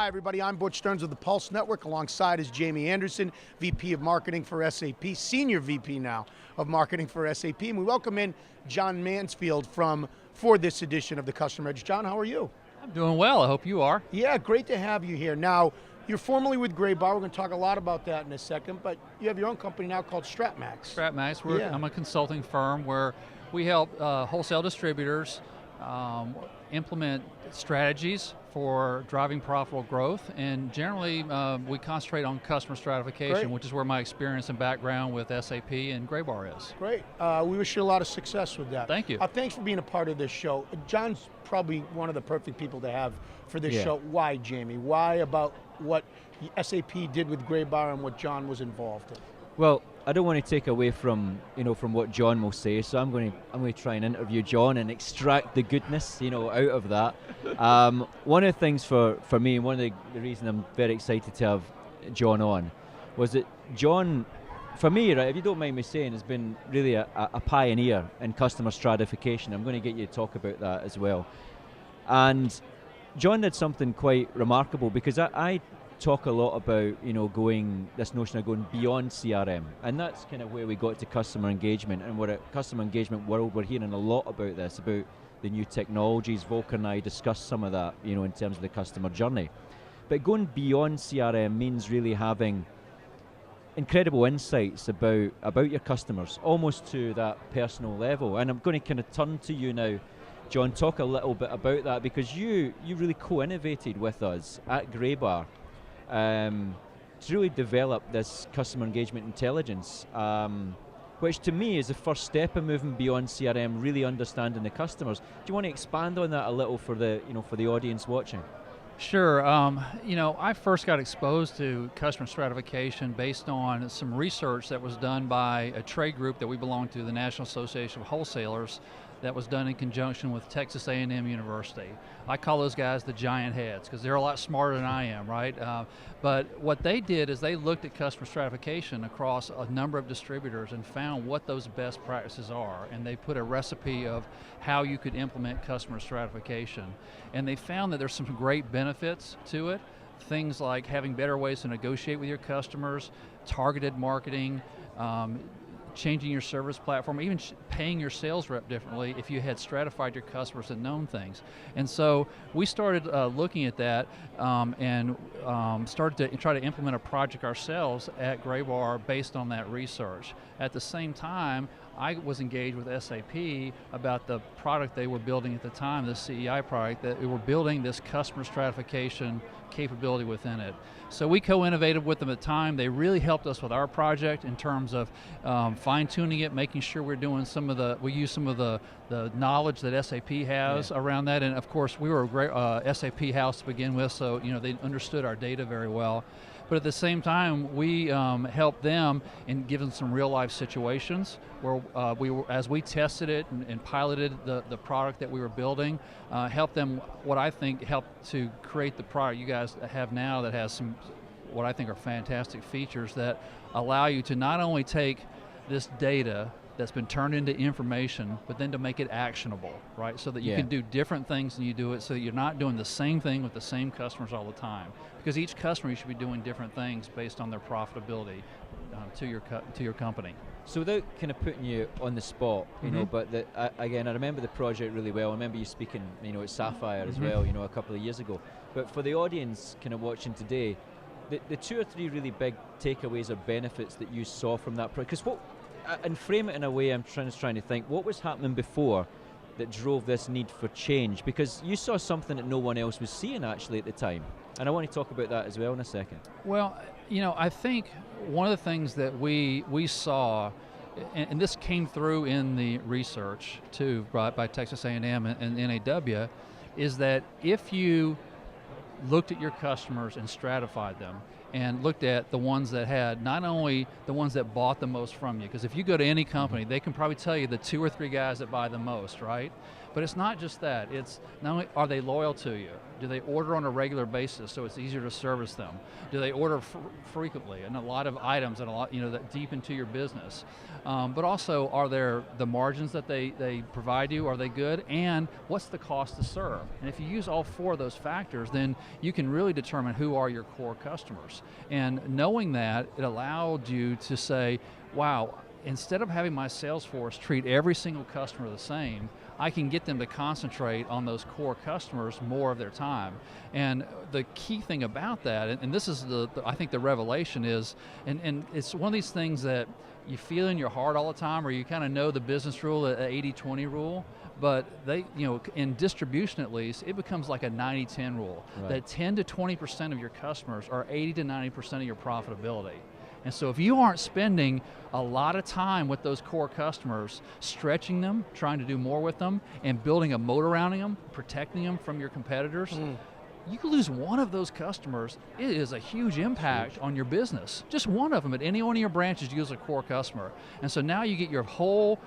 Hi, everybody. I'm Butch Stearns of the Pulse Network. Alongside is Jamie Anderson, VP of Marketing for SAP, Senior VP now of Marketing for SAP. And we welcome in John Mansfield for this edition of the Customer Edge. John, how are you? I'm doing well. I hope you are. Yeah, great to have you here. Now, you're formerly with Graybar. We're going to talk a lot about that in a second, but you have your own company now called StratMax. StratMax. I'm a consulting firm where we help wholesale distributors implement strategies for driving profitable growth, and generally we concentrate on customer stratification, Great. which is where my experience and background with SAP and Graybar is. Great. We wish you a lot of success with that. Thank you. Thanks for being a part of this show. John's probably one of the perfect people to have for this show. Why, Jamie? Why about what SAP did with Graybar and what John was involved in? Well, I don't want to take away from what John will say, so I'm going to try and interview John and extract the goodness out of that. One of the things for me, and one of the reasons I'm very excited to have John on, was that John, for me, right, if you don't mind me saying, has been really a pioneer in customer stratification. I'm going to get you to talk about that as well. And John did something quite remarkable, because I talk a lot about this notion of going beyond CRM, and that's kind of where we got to customer engagement. And we're at customer engagement world, we're hearing a lot about this, about the new technologies. Volker and I discussed some of that in terms of the customer journey. But going beyond CRM means really having incredible insights about your customers, almost to that personal level. And I'm going to kind of turn to you now, John, talk a little bit about that, because you really co-innovated with us at Graybar to really develop this customer engagement intelligence, which to me is the first step in moving beyond CRM, really understanding the customers. Do you want to expand on that a little for the audience watching? Sure. I first got exposed to customer stratification based on some research that was done by a trade group that we belong to, the National Association of Wholesalers, that was done in conjunction with Texas A&M University. I call those guys the giant heads because they're a lot smarter than I am, right? But what they did is they looked at customer stratification across a number of distributors and found what those best practices are, and they put a recipe of how you could implement customer stratification. And they found that there's some great benefits to it, things like having better ways to negotiate with your customers, targeted marketing, changing your service platform, even paying your sales rep differently if you had stratified your customers and known things. And so we started looking at that and started to try to implement a project ourselves at Graybar based on that research. At the same time, I was engaged with SAP about the product they were building at the time, the CEI product, that we were building this customer stratification capability within it. So we co-innovated with them at the time. They really helped us with our project in terms of fine-tuning it, making sure we use some of the knowledge that SAP has around that. And of course, we were a great SAP house to begin with, so they understood our data very well. But at the same time, we helped them in giving some real-life situations where as we tested it and piloted the product that we were building, helped them, what I think helped to create the product you guys have now that has some, what I think are fantastic features that allow you to not only take this data that's been turned into information, but then to make it actionable, right? So that you can do different things and you do it so that you're not doing the same thing with the same customers all the time. Because each customer, you should be doing different things based on their profitability to your company. So without kind of putting you on the spot, but again, I remember the project really well. I remember you speaking, at Sapphire as well, a couple of years ago. But for the audience kind of watching today, the 2 or 3 really big takeaways or benefits that you saw from that project, because and frame it in a way I'm trying to think, what was happening before that drove this need for change? Because you saw something that no one else was seeing actually at the time. And I want to talk about that as well in a second. Well, I think one of the things that we saw, and this came through in the research too, by Texas A&M and NAW, is that if you looked at your customers and stratified them, and looked at the ones that had, not only the ones that bought the most from you, because if you go to any company, they can probably tell you the 2 or 3 guys that buy the most, right? But it's not just that. It's not only are they loyal to you, do they order on a regular basis so it's easier to service them? Do they order frequently and a lot of items and a lot, that deep into your business? But also, are there the margins that they provide you, are they good? And what's the cost to serve? And if you use all 4 of those factors, then you can really determine who are your core customers. And knowing that, it allowed you to say, wow, instead of having my sales force treat every single customer the same, I can get them to concentrate on those core customers more of their time. And the key thing about that, and this is I think the revelation is, and it's one of these things that you feel in your heart all the time, or you kind of know the business rule, the 80-20 rule, but they, in distribution at least, it becomes like a 90-10 rule. Right. That 10 to 20% of your customers are 80 to 90% of your profitability. And so if you aren't spending a lot of time with those core customers, stretching them, trying to do more with them, and building a moat around them, protecting them from your competitors, you can lose one of those customers. It is a huge impact on your business. Just one of them at any one of your branches, you use a core customer. And so now you get your whole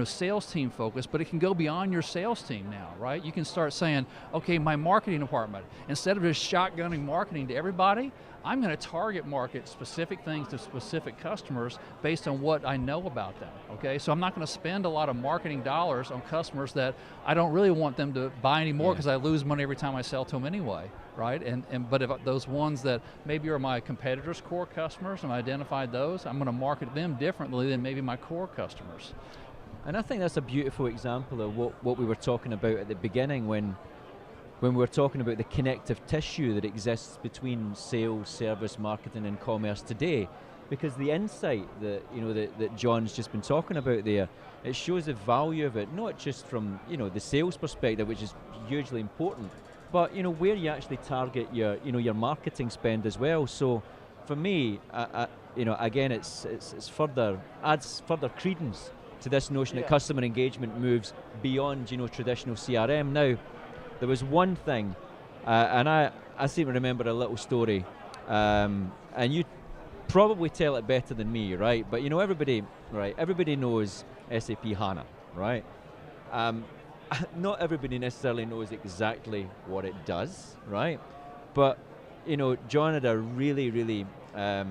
sales team focus, but it can go beyond your sales team now, right? You can start saying, okay, my marketing department, instead of just shotgunning marketing to everybody, I'm going to target market specific things to specific customers based on what I know about them, okay? So I'm not going to spend a lot of marketing dollars on customers that I don't really want them to buy anymore because I lose money every time I sell to them anyway, right? But if those ones that maybe are my competitors' core customers, and I identified those, I'm going to market them differently than maybe my core customers. And I think that's a beautiful example of what we were talking about at the beginning when we were talking about the connective tissue that exists between sales, service, marketing, and commerce today. Because the insight that John's just been talking about there, it shows the value of it, not just from the sales perspective, which is hugely important, but where you actually target your marketing spend as well. So for me, again, it's adds further credence to this notion that customer engagement moves beyond traditional CRM. Now, there was one thing, and I seem to remember a little story, and you probably tell it better than me, right? But everybody knows SAP HANA, right? Not everybody necessarily knows exactly what it does, right? But John had a really, I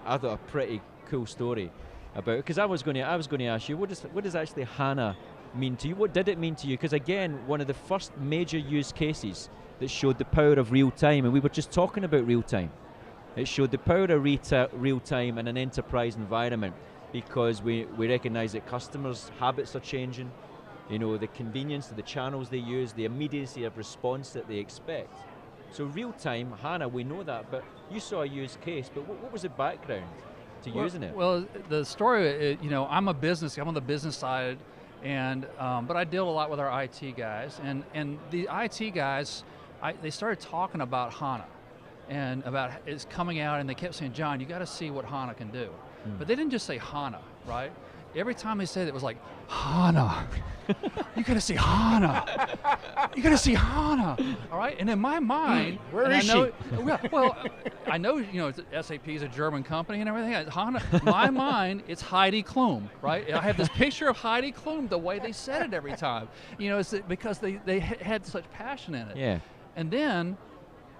thought a pretty cool story about, because I was going to ask you, what does actually HANA mean to you? What did it mean to you? Because again, one of the first major use cases that showed the power of real time, and we were just talking about real time. It showed the power of real time in an enterprise environment, because we recognize that customers' habits are changing, the convenience of the channels they use, the immediacy of response that they expect. So real time, HANA, we know that, but you saw a use case, but what was the background to using it? Well, the story, I'm on the business side, and but I deal a lot with our IT guys, and the IT guys, they started talking about HANA, and about it's coming out, and they kept saying, John, you got to see what HANA can do. But they didn't just say HANA, right? Every time they said it was like, HANA, you got to see HANA, you got to see HANA, all right? And in my mind, where is she? Well, I know, SAP is a German company and everything. HANA, my mind, it's Heidi Klum, right? I have this picture of Heidi Klum, the way they said it every time. It's because they had such passion in it. Yeah. And then,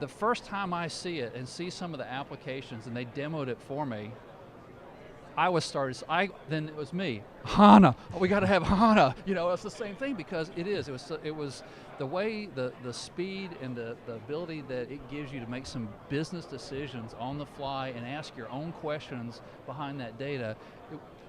the first time I see it and see some of the applications and they demoed it for me, then it was me, HANA, we got to have HANA. It's the same thing, because it was the way, the speed and the ability that it gives you to make some business decisions on the fly and ask your own questions behind that data.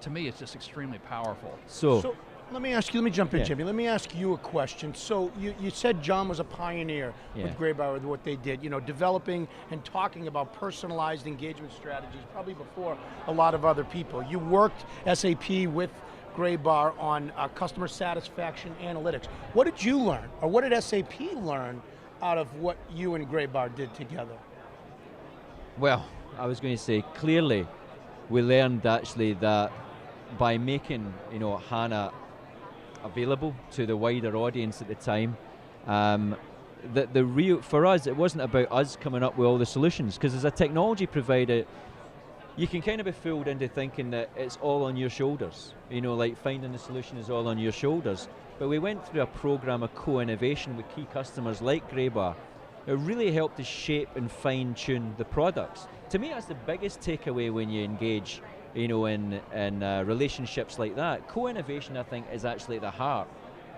To me, it's just extremely powerful. So let me jump in, Jimmy. Let me ask you a question. So you said John was a pioneer with Graybar, with what they did, developing and talking about personalized engagement strategies, probably before a lot of other people. You worked SAP with Graybar on customer satisfaction analytics. What did you learn, or what did SAP learn out of what you and Graybar did together? Well, I was going to say, clearly, we learned actually that by making HANA available to the wider audience at the time, the real, for us, it wasn't about us coming up with all the solutions, because as a technology provider, you can kind of be fooled into thinking that it's all on your shoulders. Like finding the solution is all on your shoulders. But we went through a program of co-innovation with key customers like Graybar. It really helped us shape and fine-tune the products. To me, that's the biggest takeaway when you engage, in relationships like that. Co-innovation, I think, is actually at the heart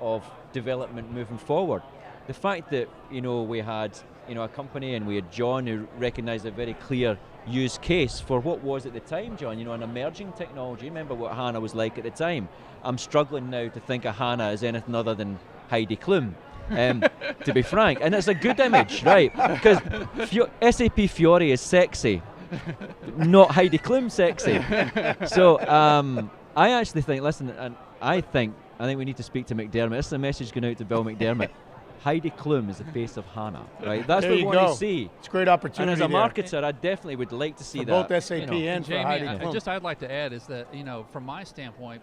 of development moving forward. The fact that we had a company, and we had John, who recognised a very clear use case for what was at the time, John, an emerging technology. Remember what HANA was like at the time. I'm struggling now to think of HANA as anything other than Heidi Klum, to be frank. And it's a good image, right? Because SAP Fiori is sexy, not Heidi Klum sexy. So I actually think, listen, and I think we need to speak to McDermott. This is a message going out to Bill McDermott. Heidi Klum is the face of HANA, right? That's what we want to see. It's a great opportunity. And as a marketer, I definitely would like to see that. Both SAP and for Jamie, Heidi Klum. I'd like to add is that, from my standpoint,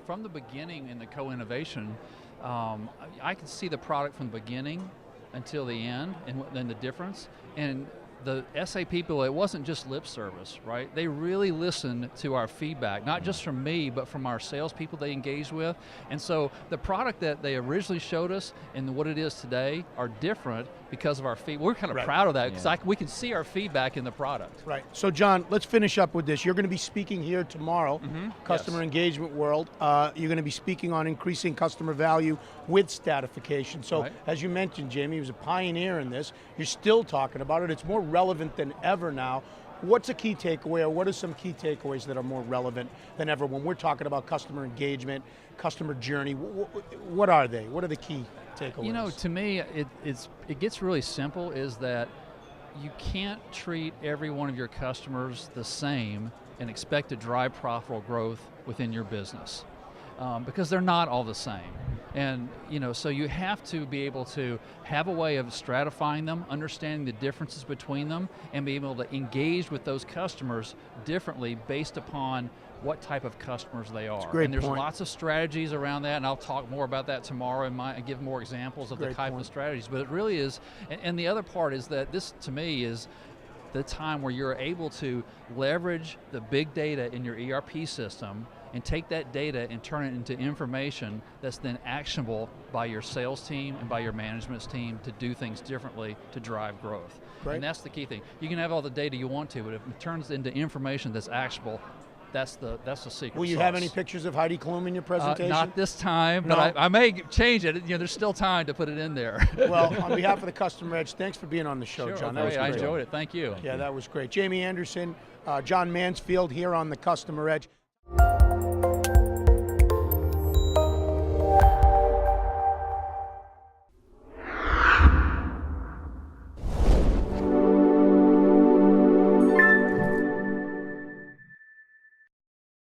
from the beginning in the co-innovation, I could see the product from the beginning until the end, and then the difference. And the SAP people, it wasn't just lip service, right? They really listened to our feedback, not just from me, but from our salespeople they engaged with. And so the product that they originally showed us and what it is today are different because of our feedback. We're kind of proud of that because we can see our feedback in the product. Right. So John, let's finish up with this. You're going to be speaking here tomorrow, Customer Engagement World. You're going to be speaking on increasing customer value with statification. So as you mentioned, Jamie, he was a pioneer in this. You're still talking about it. It's more relevant than ever now. What's a key takeaway, or what are some key takeaways that are more relevant than ever when we're talking about customer engagement, customer journey? What are they? What are the key takeaways? To me, it gets really simple, is that you can't treat every one of your customers the same and expect to drive profitable growth within your business. Because they're not all the same. And so you have to be able to have a way of stratifying them, understanding the differences between them, and be able to engage with those customers differently based upon what type of customers they are. And there's lots of strategies around that, and I'll talk more about that tomorrow and give more examples of the type of strategies. But it really is, and the other part is that this, to me, is the time where you're able to leverage the big data in your ERP system and take that data and turn it into information that's then actionable by your sales team and by your management team to do things differently to drive growth. And that's the key thing. You can have all the data you want to, but if it turns into information that's actionable, that's the secret Will you sauce. have any pictures of Heidi Klum in your presentation? Not this time, but I may change it. There's still time to put it in there. Well, on behalf of the Customer Edge, thanks for being on the show, John. That was great. I enjoyed it. Thank you. Yeah, that was great. Jamie Anderson, John Mansfield here on the Customer Edge.